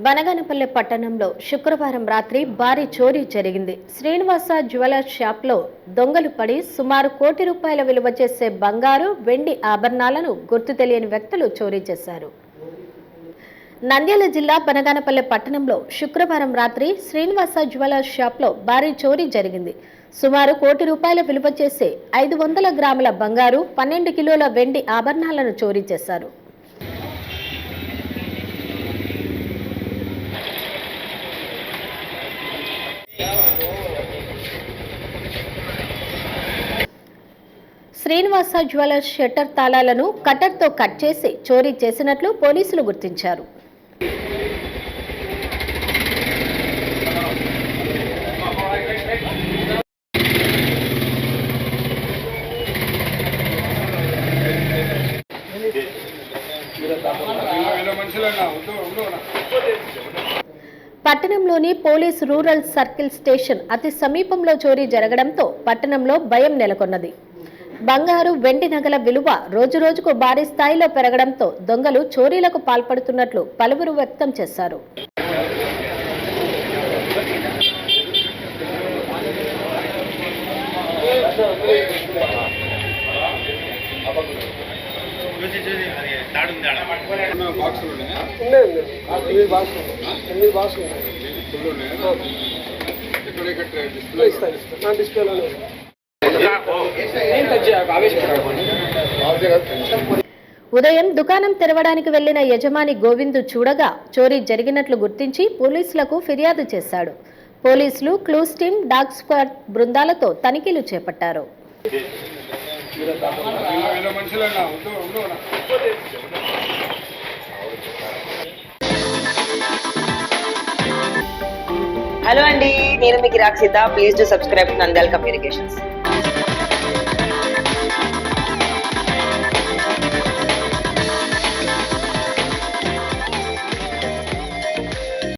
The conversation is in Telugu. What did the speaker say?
బనగానపల్లె పట్టణంలో శుక్రవారం రాత్రి భారీ చోరీ జరిగింది. శ్రీనివాస జ్యువెలర్స్ షాప్లో దొంగలు పడి సుమారు ₹1,00,00,000 విలువ చేసే బంగారు, వెండి ఆభరణాలను గుర్తు తెలియని వ్యక్తులు చోరీ చేశారు. నంద్యాల జిల్లా బనగానపల్లె పట్టణంలో శుక్రవారం రాత్రి శ్రీనివాస జ్యువెలర్స్ షాప్లో భారీ చోరీ జరిగింది. సుమారు ₹1,00,00,000 విలువ చేసే 500 గ్రాముల బంగారు, 12 కిలోల వెండి ఆభరణాలను చోరీ చేశారు. శ్రీనివాస జ్యువెలర్స్ షట్టర్ తాళాలను కట్టర్తో కట్ చేసి చోరీ చేసినట్లు పోలీసులు గుర్తించారు. పట్టణంలోని పోలీస్ రూరల్ సర్కిల్ స్టేషన్ అతి సమీపంలో చోరీ జరగడంతో పట్టణంలో భయం నెలకొన్నది. బంగారు, వెండి నగల విలువ రోజురోజుకు భారీ స్థాయిలో పెరగడంతో దొంగలు చోరీలకు పాల్పడుతున్నట్లు పలువురు వ్యక్తం చేశారు. ఉదయం దుకాణం తెరవడానికి వెళ్లిన యజమాని గోవిందు చూడగా చోరీ జరిగినట్లు గుర్తించి పోలీసులకు ఫిర్యాదు చేశాడు. పోలీసులు క్లూస్ టీమ్, డాగ్ స్క్వాడ్ బృందాలతో తనిఖీలు చేపట్టారు. హలో అండి, నేను మీకు Rakshitha. Please do subscribe to Nandyal communications.